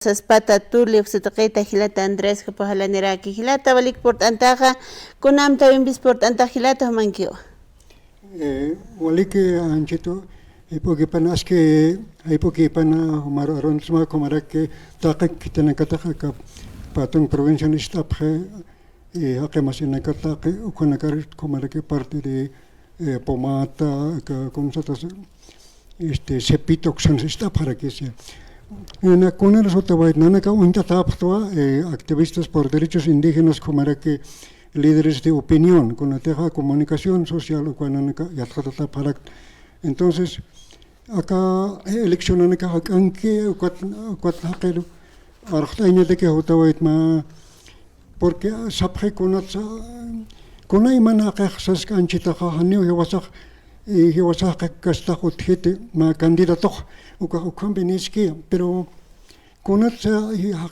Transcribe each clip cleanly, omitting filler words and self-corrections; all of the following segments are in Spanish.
Saspata Tulio Sitaqita Hilata Andrés Kapahalaniraki Hilata Valik Port Antaja Kunam Tavimbis Port Antahilata Mankio. Walike Anchito Hipokipanas que Hipokipana Maronsma Comarake Taka Kitanakataka Patun provincia Nistapje Hakemasinagatake Ukonakar Comarake parte de Pomata Consatas Sepitoxan Stapara que sea. Con el Sotawait Nanaka Untataptua, activistas por derechos indígenas como que líderes de opinión, con la teja comunicación social o con Yatata Parak. Entonces, acá elección acá anque cuatro archtaña de que Hotawait ma porque sapre con la imana que se canchita hanio y was que está hotete ma candidato o combiniski pero con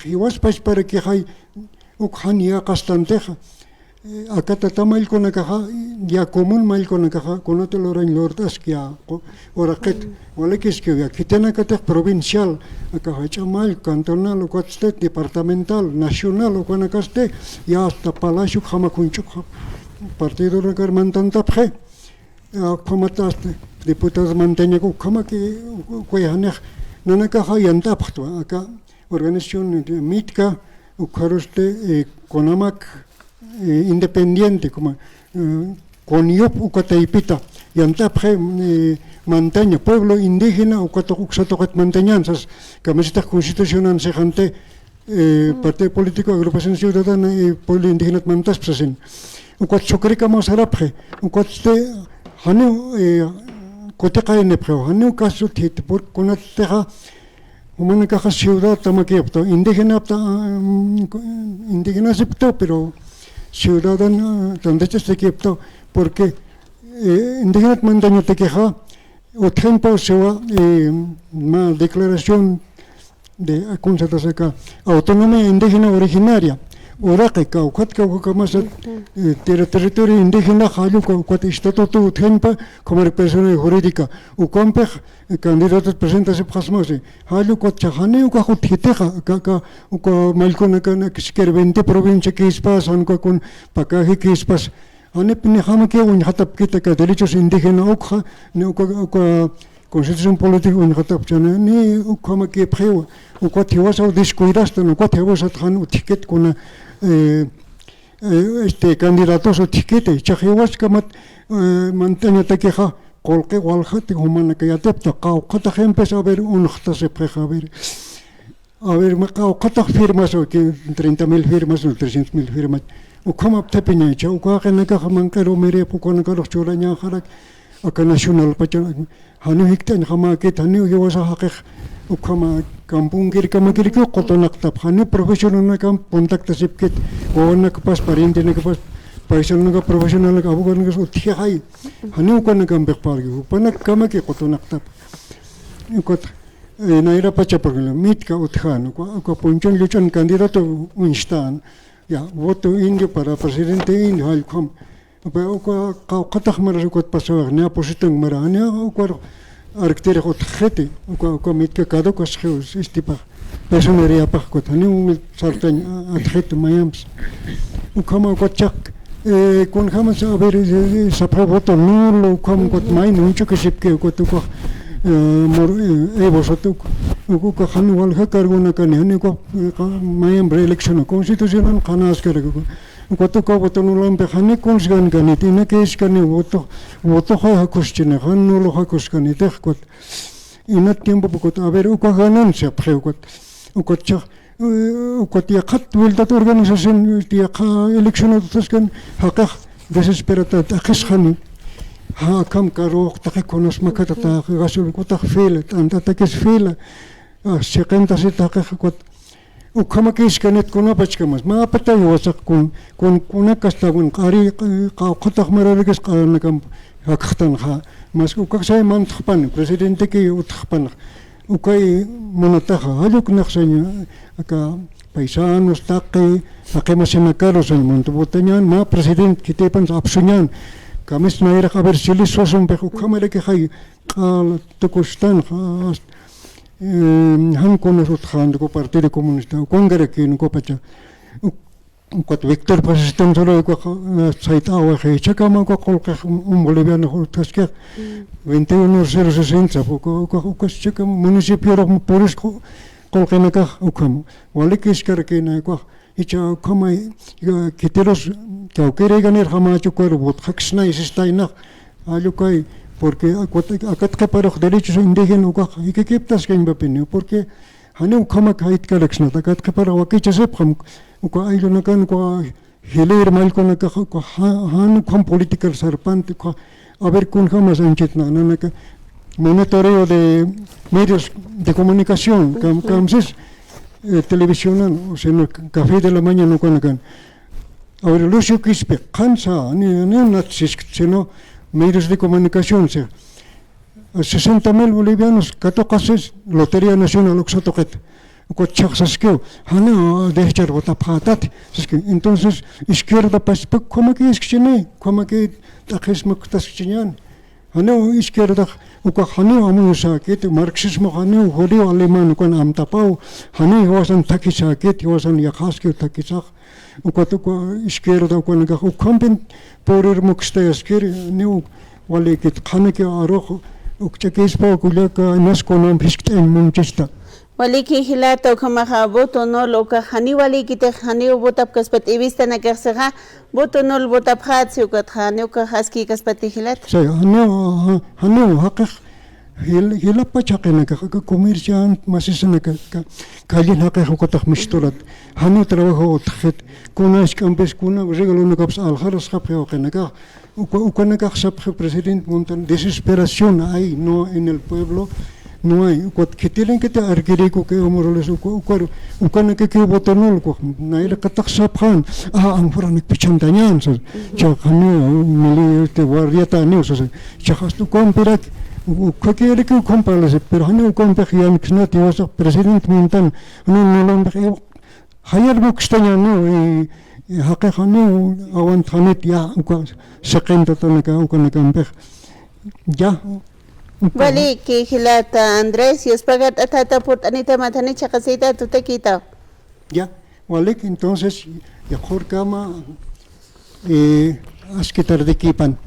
y was para que hay ukhania castanteja acá tamail con caja ya común mail con caja con otro lorain lordas que ora que wala que es que aquí tiene que ser provincial acá hecha mal cantonal o state departamental nacional o con acá este ya hasta palacio jama kunchuk partido regar mantanta pre como taste diputados mantenha como que coihaner nanaka hayanta pacto acá organización mitka ukaroste conamak independiente como coniop ukataipita yanta pre manteña pueblo indígena ukatokat manteñanzas camiseta constitucional sejante partido político agrupación ciudadana y pueblo indígena mantas presen ukat sokrika masarapre ukatte Hanu Koteka en Nepro, Hanu Casut, por Conateja, Humanica ciudad Tamaquepto, indígena aceptó, pero ciudadana donde se quepto, porque indígena mandaño te queja, o tiempo se va una declaración de autonomía indígena originaria. Oraqica o Katka más territorio indígena Halu con estatuto tempa como persona jurídica o compej candidatos presentes pasmose Halu Kotchahane o Kahutiteja o Malcona que se quiere 20 provincia que espas con Pacaje que espas Anepine Hamake un Hatapkita que derechos indígenas Okha ne Constitución política en Hatapchana ni como que preo o cuatiwas o descuidaste no cuatiwas athan ticket con candidatos o ticket chahiwas kamat mantenha takeja colque walhat humana que ya tepta qau qata empezó a ver un se preja a ver me qau qata firmas o que 30,000 firmas o 300,000 firmas o como tepiña o que na ka mankero mere pokona ka cholaña harak acá nacional pachana hanu hikten hama que tanu yo wasa haqiq ukama kampungir kamakir ko qotonak tap hanu profesional na kam contact sipket ona ka pas pariente na ka pas paisal na profesional na abugan na uthi hai hanu ko na kam bekpargi panak kamake qotonak tap ikot naira pacha porgala mitka uthan ko ponchon luchon candidato unstan ya voto indio para presidente indio hal kom pero قطع مرة كنت بسوي نيا بوشتن مرة نيا وكور أركتير كنت خدي وكميت كادو كسخوس استيبا بسونريا بخ كنت هني ومصارتين أتخدت ما يمس وكما كنت شك كون خمس أبير سبحانه نور وكم كنت ماين نشوف كسبك كنت كو مر بوشتوك وكو خانو والها كارغونا كان هني كو ما يم بريلكشن كونستيتوشنال خاناس كرغو Cuando acabo de no lampejar con los ganas, tiene que escanear voto hakuschine, no lo hakuschane, dejot. Y no tiempo porque a ver, uka ganancia, pregot. Uka tía cat, vuelta tu organización, tía elección de toscan, hakach, desesperada, takishani. Ha kam karo, takekonos makata, gasul, kotach fela, anta takis fela, sekenta se takekot. O como que escanet con apachkamas ma apata yosak con kasta con qari qataq marargas qana kam haktan ha mas ko kaksay man thpan presidente ke uthpan o kay monataja haluk naxanya aka paisanos taqi aqemasinacaros el montobotañan ma presidente kitepan apsunyan kamis naira haber silis wasum be kamere ke hay qal tukustan han con nosotros ko Partido Comunista Congre que no copacha cuat Víctor pues están solo ko site awa que chakama ko kolka boliviano tasque 21060 ko chaka municipio ro polis ko kolka na ka ukam wale que iskar que na ko icha kama kiteros que quiere ganar jamás yo cuero bot haksna isestaina alukai porque acá para los derechos indígenas y que quiptas que impepinio porque haneu kama kait kalexna acá para wakicha sepkham ko aylo nakan ko hilir mal ko naka ko han kom political sarpante ko a ver kun jamás anchitna naka monitoreo de medios de comunicación camses televisión o sea no café de la mañana con nakan ahora Lucio Quispe cansa ni nazis sino medios de comunicación, 60.000 bolivianos, catocases, Lotería Nacional, Oxotoquet, Cochaxasqueo, Hana, de echar botapatat, entonces, izquierda, pues, como que es que como que tajes moctaschinan, Hana, izquierda, Hana, amusaquet, marxismo, Hana, judío alemán, con amtapau, Hana, wasan taquisaquet, wasan yajaskeo taquisaj, izquierda, con campen por el moxteasker, no, vale que khane que arrojo, ukchakis pa kulaka nas konom piskt en Manchester. Wali ki hilata kama voto no loka hani wali ki te hani votap kaspat evista na kersaga voto no votap khatsi ukat hani ka haski kaspat hilat. Say hano hakik hila pa chakena ka comerciant masisana ka kalin hakik ukatak misturat hano trabajo tkhit kuna iskampes kuna regalo no kaps al kharas khapyo kenaka ukana ka khap president montan desesperación hay no en el pueblo. No hay, que tienen que te arquirico que homoroles ukana que botonol ko na ila katak saphan ang furanik pichantañan so chakano mili te guardiata news so chakastu komperak ukakere que compales pero hanu kompejian knati was president montan no lo hayar bukstaña no haqiqanu awan thanet ya uka saqenta tanaka ukana kampej ya Vale, que hilata Andrés, y es pagat atata por anita matani chacasita tu te quita. Ya, vale, entonces, ya Jorkama, asquitar de kipan.